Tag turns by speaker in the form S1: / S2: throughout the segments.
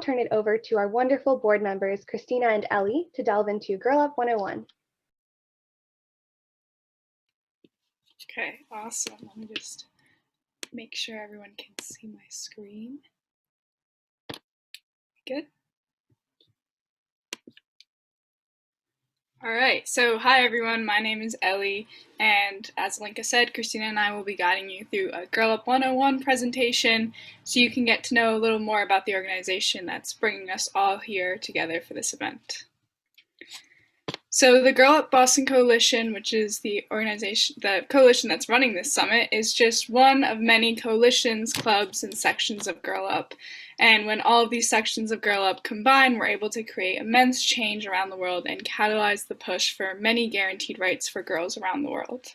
S1: turn it over to our wonderful board members, Christina and Ellie, to delve into Girl Up 101.
S2: Okay, awesome. Let me just make sure everyone can see my screen. Good. All right, so hi everyone, my name is Ellie, and as Linka said, Christina and I will be guiding you through a Girl Up 101 presentation so you can get to know a little more about the organization that's bringing us all here together for this event. So the Girl Up Boston Coalition, which is the coalition that's running this summit, is just one of many coalitions, clubs, and sections of Girl Up. And when all of these sections of Girl Up combine, we're able to create immense change around the world and catalyze the push for many guaranteed rights for girls around the world.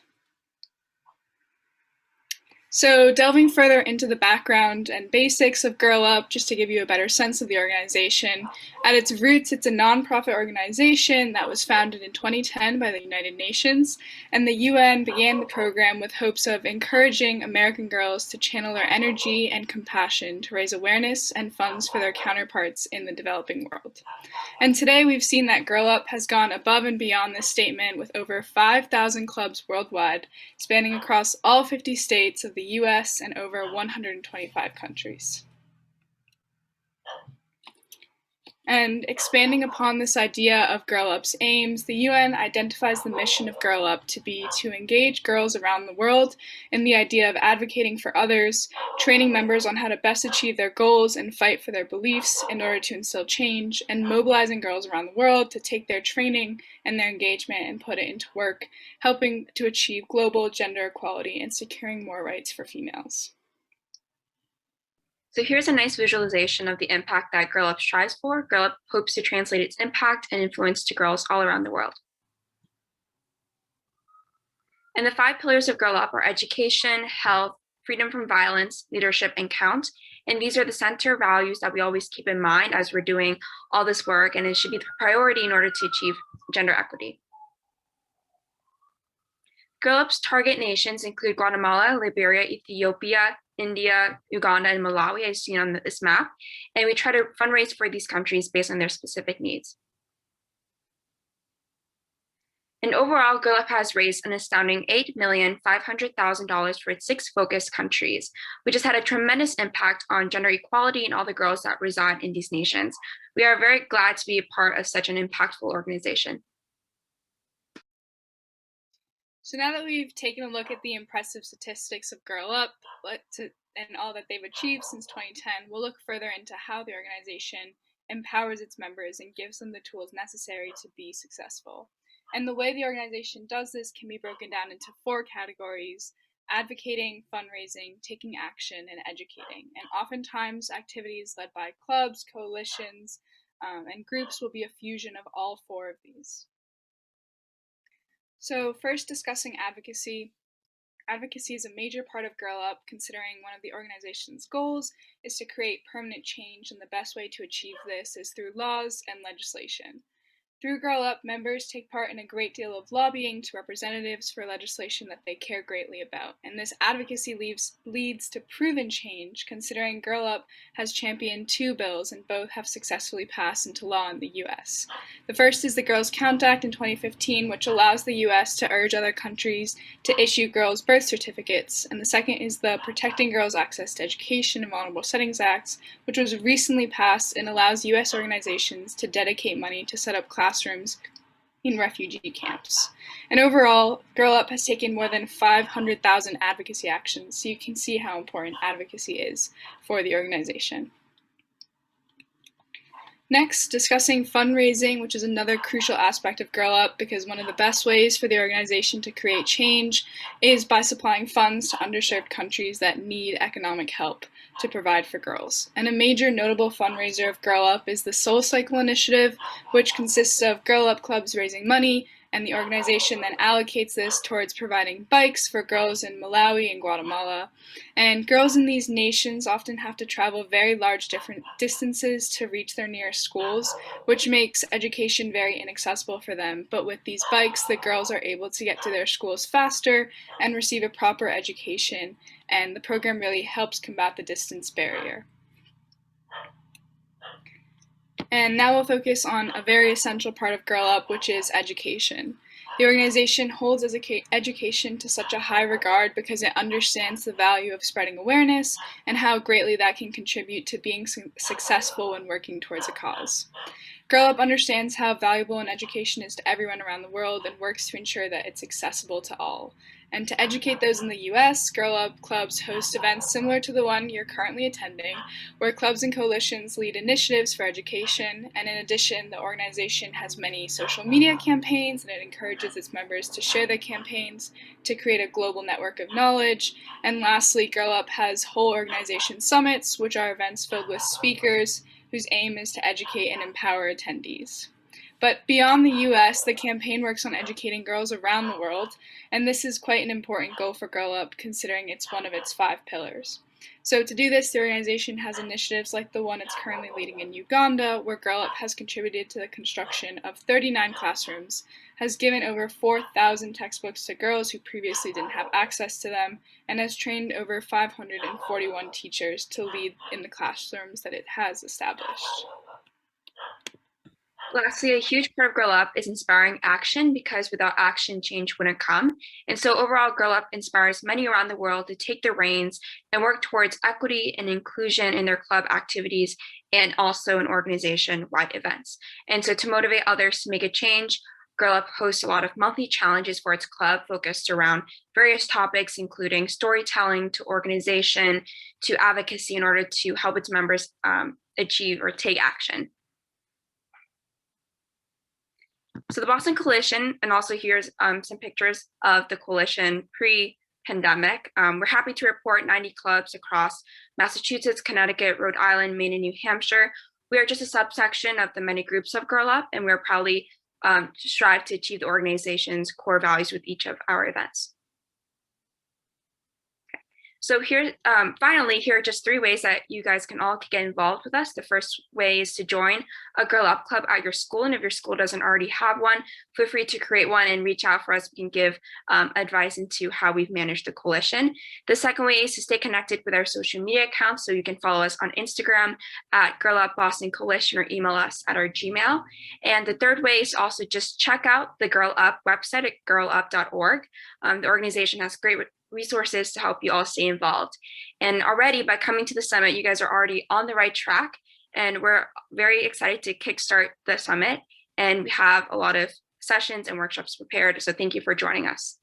S2: So delving further into the background and basics of Girl Up, just to give you a better sense of the organization, at its roots, it's a nonprofit organization that was founded in 2010 by the United Nations, and the UN began the program with hopes of encouraging American girls to channel their energy and compassion to raise awareness and funds for their counterparts in the developing world. And today we've seen that Girl Up has gone above and beyond this statement with over 5,000 clubs worldwide, spanning across all 50 states of the US and over 125 countries. And expanding upon this idea of Girl Up's aims, the UN identifies the mission of Girl Up to be to engage girls around the world in the idea of advocating for others, training members on how to best achieve their goals and fight for their beliefs in order to instill change, and mobilizing girls around the world to take their training and their engagement and put it into work, helping to achieve global gender equality and securing more rights for females.
S3: So here's a nice visualization of the impact that Girl Up strives for. Girl Up hopes to translate its impact and influence to girls all around the world. And the 5 pillars of Girl Up are education, health, freedom from violence, leadership, and count. And these are the center values that we always keep in mind as we're doing all this work, and it should be the priority in order to achieve gender equity. Girl Up's target nations include Guatemala, Liberia, Ethiopia, India, Uganda, and Malawi, as seen on this map, and we try to fundraise for these countries based on their specific needs. And overall, Girl Up has raised an astounding $8,500,000 for its 6 focus countries, which has had a tremendous impact on gender equality and all the girls that reside in these nations. We are very glad to be a part of such an impactful organization.
S2: So now that we've taken a look at the impressive statistics of Girl Up and all that they've achieved since 2010, we'll look further into how the organization empowers its members and gives them the tools necessary to be successful. And the way the organization does this can be broken down into 4 categories: advocating, fundraising, taking action, and educating. And oftentimes activities led by clubs, coalitions, and groups will be a fusion of all 4 of these. So first, discussing advocacy. Advocacy is a major part of Girl Up, considering one of the organization's goals is to create permanent change, and the best way to achieve this is through laws and legislation. Through Girl Up, members take part in a great deal of lobbying to representatives for legislation that they care greatly about, and this advocacy leads to proven change, considering Girl Up has championed 2 bills and both have successfully passed into law in the US. The first is the Girls Count Act in 2015, which allows the US to urge other countries to issue girls' birth certificates, and the second is the Protecting Girls' Access to Education in Vulnerable Settings Act, which was recently passed and allows US organizations to dedicate money to set up classrooms in refugee camps. And overall, Girl Up has taken more than 500,000 advocacy actions, so you can see how important advocacy is for the organization. Next, discussing fundraising, which is another crucial aspect of Girl Up, because one of the best ways for the organization to create change is by supplying funds to underserved countries that need economic help to provide for girls. And a major notable fundraiser of Girl Up is the Soul Cycle initiative, which consists of Girl Up clubs raising money, and the organization then allocates this towards providing bikes for girls in Malawi and Guatemala. And girls in these nations often have to travel very large different distances to reach their nearest schools, which makes education very inaccessible for them. But with these bikes, the girls are able to get to their schools faster and receive a proper education, and the program really helps combat the distance barrier. And now we'll focus on a very essential part of Girl Up, which is education. The organization holds education to such a high regard because it understands the value of spreading awareness and how greatly that can contribute to being successful when working towards a cause. Girl Up understands how valuable an education is to everyone around the world and works to ensure that it's accessible to all. And to educate those in the US, Girl Up clubs host events similar to the one you're currently attending, where clubs and coalitions lead initiatives for education. And in addition, the organization has many social media campaigns, and it encourages its members to share their campaigns to create a global network of knowledge. And lastly, Girl Up has whole organization summits, which are events filled with speakers whose aim is to educate and empower attendees. But beyond the US, the campaign works on educating girls around the world, and this is quite an important goal for Girl Up, considering it's one of its 5 pillars. So to do this, the organization has initiatives like the one it's currently leading in Uganda, where Girl Up has contributed to the construction of 39 classrooms, has given over 4,000 textbooks to girls who previously didn't have access to them, and has trained over 541 teachers to lead in the classrooms that it has established.
S3: Lastly, a huge part of Girl Up is inspiring action, because without action, change wouldn't come. And so overall, Girl Up inspires many around the world to take the reins and work towards equity and inclusion in their club activities and also in organization-wide events. And so to motivate others to make a change, Girl Up hosts a lot of monthly challenges for its club focused around various topics, including storytelling to organization to advocacy, in order to help its members achieve or take action. So the Boston Coalition, and also here's some pictures of the coalition pre-pandemic. We're happy to report 90 clubs across Massachusetts, Connecticut, Rhode Island, Maine, and New Hampshire. We are just a subsection of the many groups of Girl Up, and we're proudly strive to achieve the organization's core values with each of our events. So here, finally, here are just 3 ways that you guys can all get involved with us. The first way is to join a Girl Up club at your school. And if your school doesn't already have one, feel free to create one and reach out for us. We can give advice into how we've managed the coalition. The second way is to stay connected with our social media accounts. So you can follow us on Instagram at Girl Up Boston Coalition, or email us at our Gmail. And the third way is also just check out the Girl Up website at girlup.org. The organization has great resources to help you all stay involved. And already, by coming to the summit, you guys are already on the right track, and we're very excited to kickstart the summit, and we have a lot of sessions and workshops prepared. So thank you for joining us.